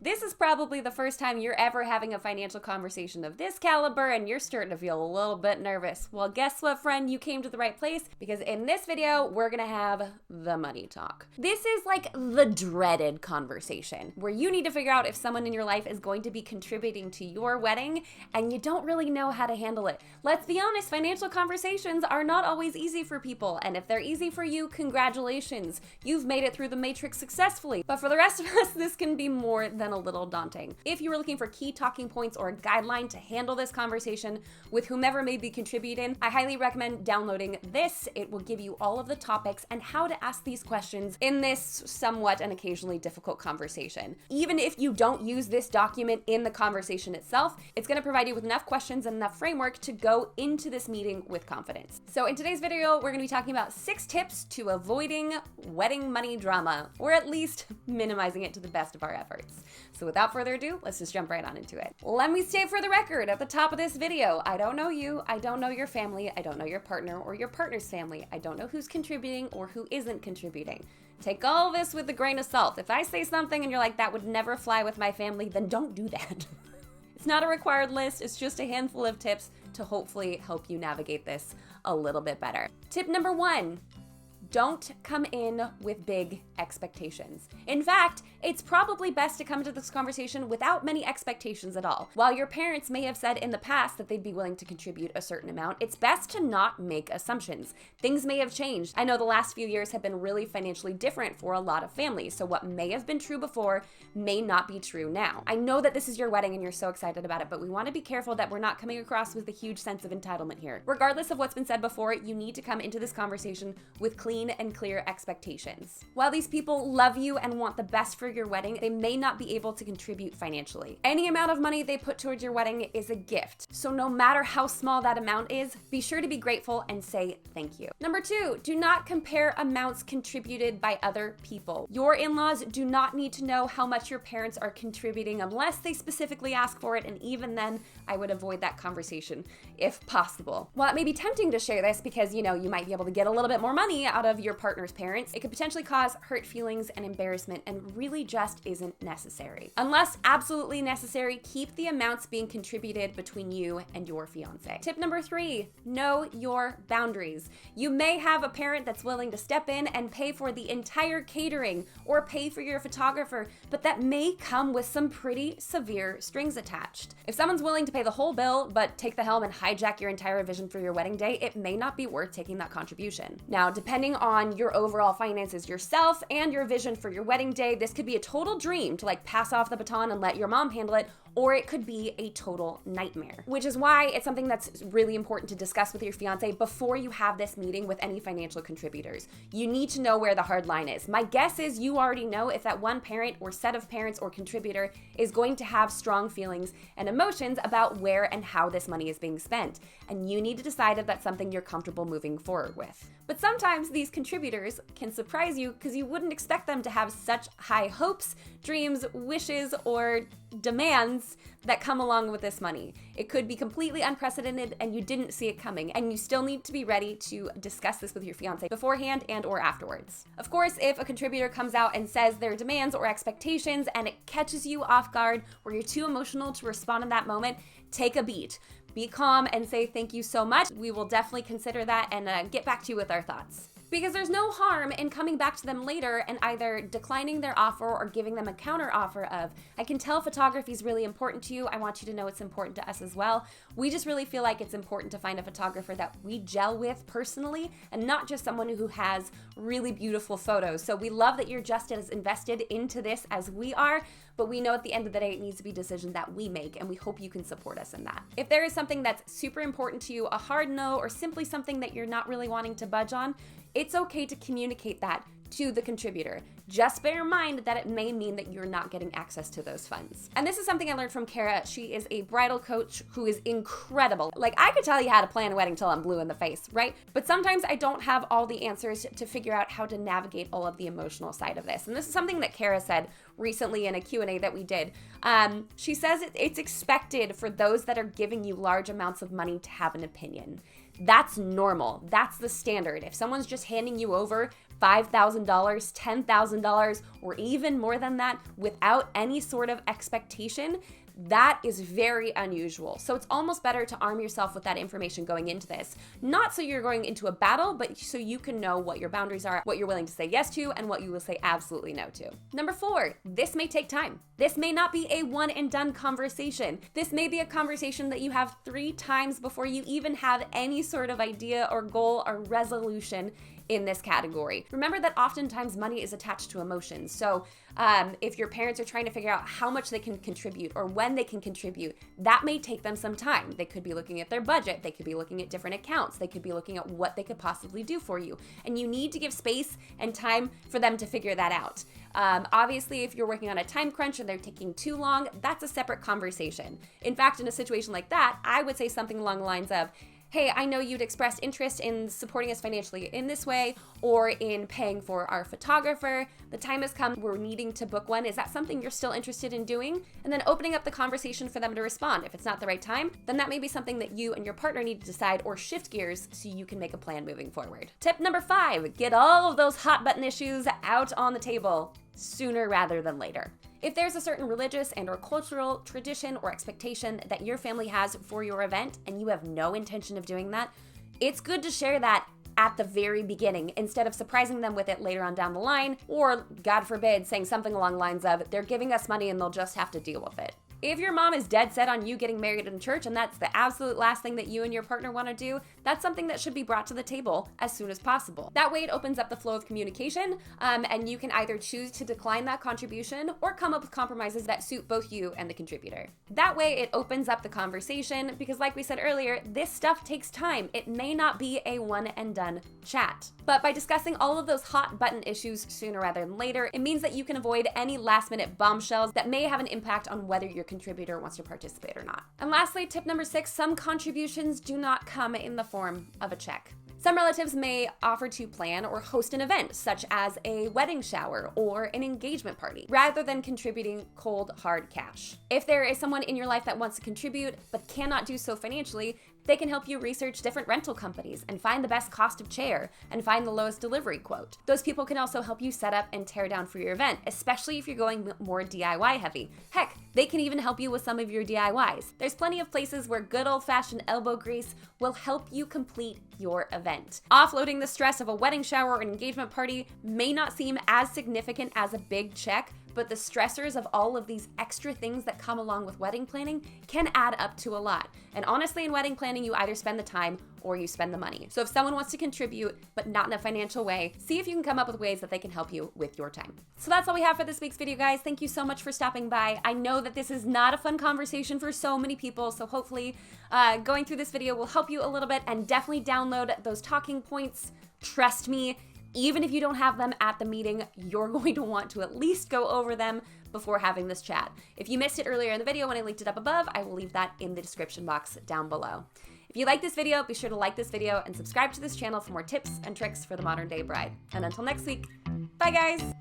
This is probably the first time you're ever having a financial conversation of this caliber and you're starting to feel a little bit nervous. Well, guess what, friend? You came to the right place because in this video, we're gonna have the money talk. This is like the dreaded conversation where you need to figure out if someone in your life is going to be contributing to your wedding and you don't really know how to handle it. Let's be honest, financial conversations are not always easy for people, and if they're easy for you, congratulations. You've made it through the matrix successfully. But for the rest of us, this can be more than a little daunting. If you were looking for key talking points or a guideline to handle this conversation with whomever may be contributing, I highly recommend downloading this. It will give you all of the topics and how to ask these questions in this somewhat and occasionally difficult conversation. Even if you don't use this document in the conversation itself, it's going to provide you with enough questions and enough framework to go into this meeting with confidence. So in today's video, we're going to be talking about 6 tips to avoiding wedding money drama, or at least minimizing it to the best of our efforts. So without further ado, let's just jump right on into it. Let me state for the record at the top of this video, I don't know you, I don't know your family, I don't know your partner or your partner's family, I don't know who's contributing or who isn't contributing. Take all this with a grain of salt. If I say something and you're like, that would never fly with my family, then don't do that. It's not a required list, it's just a handful of tips to hopefully help you navigate this a little bit better. Tip number 1. Don't come in with big expectations. In fact, it's probably best to come to this conversation without many expectations at all. While your parents may have said in the past that they'd be willing to contribute a certain amount, it's best to not make assumptions. Things may have changed. I know the last few years have been really financially different for a lot of families, so what may have been true before may not be true now. I know that this is your wedding and you're so excited about it, but we want to be careful that we're not coming across with a huge sense of entitlement here. Regardless of what's been said before, you need to come into this conversation with clean and clear expectations. While these people love you and want the best for your wedding, they may not be able to contribute financially. Any amount of money they put towards your wedding is a gift. So no matter how small that amount is, be sure to be grateful and say thank you. Number 2, do not compare amounts contributed by other people. Your in-laws do not need to know how much your parents are contributing unless they specifically ask for it, and even then, I would avoid that conversation if possible. While it may be tempting to share this because, you might be able to get a little bit more money out of your partner's parents, it could potentially cause hurt feelings and embarrassment and really just isn't necessary. Unless absolutely necessary, keep the amounts being contributed between you and your fiance. Tip number 3, know your boundaries. You may have a parent that's willing to step in and pay for the entire catering or pay for your photographer, but that may come with some pretty severe strings attached. If someone's willing to pay the whole bill but take the helm and hijack your entire vision for your wedding day, it may not be worth taking that contribution. Now, depending on your overall finances yourself and your vision for your wedding day, this could be a total dream to pass off the baton and let your mom handle it, or it could be a total nightmare, which is why it's something that's really important to discuss with your fiance before you have this meeting with any financial contributors. You need to know where the hard line is. My guess is you already know if that one parent or set of parents or contributor is going to have strong feelings and emotions about where and how this money is being spent, and you need to decide if that's something you're comfortable moving forward with. But sometimes these contributors can surprise you because you wouldn't expect them to have such high hopes, dreams, wishes, or demands that come along with this money. It could be completely unprecedented and you didn't see it coming, and you still need to be ready to discuss this with your fiance beforehand and or afterwards. Of course, if a contributor comes out and says their demands or expectations and it catches you off guard or you're too emotional to respond in that moment, take a beat. Be calm and say thank you so much. We will definitely consider that and get back to you with our thoughts. Because there's no harm in coming back to them later and either declining their offer or giving them a counter offer of, I can tell photography is really important to you. I want you to know it's important to us as well. We just really feel like it's important to find a photographer that we gel with personally and not just someone who has really beautiful photos. So we love that you're just as invested into this as we are, but we know at the end of the day, it needs to be a decision that we make, and we hope you can support us in that. If there is something that's super important to you, a hard no, or simply something that you're not really wanting to budge on, it's okay to communicate that to the contributor. Just bear in mind that it may mean that you're not getting access to those funds. And this is something I learned from Kara. She is a bridal coach who is incredible. I could tell you how to plan a wedding till I'm blue in the face, right? But sometimes I don't have all the answers to figure out how to navigate all of the emotional side of this. And this is something that Kara said recently in a Q&A that we did. She says it's expected for those that are giving you large amounts of money to have an opinion. That's normal. That's the standard. If someone's just handing you over $5,000, $10,000, or even more than that without any sort of expectation, that is very unusual. So it's almost better to arm yourself with that information going into this. Not so you're going into a battle, but so you can know what your boundaries are, what you're willing to say yes to, and what you will say absolutely no to. Number 4, this may take time. This may not be a one and done conversation. This may be a conversation that you have 3 times before you even have any sort of idea or goal or resolution in this category. Remember that oftentimes money is attached to emotions. So if your parents are trying to figure out how much they can contribute or when they can contribute, that may take them some time. They could be looking at their budget. They could be looking at different accounts. They could be looking at what they could possibly do for you. And you need to give space and time for them to figure that out. Obviously, if you're working on a time crunch and they're taking too long, that's a separate conversation. In fact, in a situation like that, I would say something along the lines of, hey, I know you'd expressed interest in supporting us financially in this way or in paying for our photographer. The time has come, we're needing to book one. Is that something you're still interested in doing? And then opening up the conversation for them to respond. If it's not the right time, then that may be something that you and your partner need to decide or shift gears so you can make a plan moving forward. Tip number 5, get all of those hot button issues out on the table sooner rather than later. If there's a certain religious and or cultural tradition or expectation that your family has for your event and you have no intention of doing that, it's good to share that at the very beginning instead of surprising them with it later on down the line, or God forbid, saying something along the lines of, they're giving us money and they'll just have to deal with it. If your mom is dead set on you getting married in church and that's the absolute last thing that you and your partner want to do, that's something that should be brought to the table as soon as possible. That way it opens up the flow of communication, and you can either choose to decline that contribution or come up with compromises that suit both you and the contributor. That way it opens up the conversation because, like we said earlier, this stuff takes time. It may not be a one and done chat. But by discussing all of those hot button issues sooner rather than later, it means that you can avoid any last minute bombshells that may have an impact on whether your contributor wants to participate or not. And lastly, tip number 6, some contributions do not come in the form of a check. Some relatives may offer to plan or host an event, such as a wedding shower or an engagement party, rather than contributing cold, hard cash. If there is someone in your life that wants to contribute but cannot do so financially, they can help you research different rental companies and find the best cost of chair and find the lowest delivery quote. Those people can also help you set up and tear down for your event, especially if you're going more DIY heavy. Heck, they can even help you with some of your DIYs. There's plenty of places where good old-fashioned elbow grease will help you complete your event. Offloading the stress of a wedding shower or an engagement party may not seem as significant as a big check, but the stressors of all of these extra things that come along with wedding planning can add up to a lot. And honestly, in wedding planning, you either spend the time or you spend the money. So if someone wants to contribute, but not in a financial way, see if you can come up with ways that they can help you with your time. So that's all we have for this week's video, guys. Thank you so much for stopping by. I know that this is not a fun conversation for so many people, so hopefully going through this video will help you a little bit, and definitely download those talking points. Trust me, even if you don't have them at the meeting, you're going to want to at least go over them before having this chat. If you missed it earlier in the video when I linked it up above, I will leave that in the description box down below. If you like this video, be sure to like this video and subscribe to this channel for more tips and tricks for the modern day bride. And until next week, bye guys!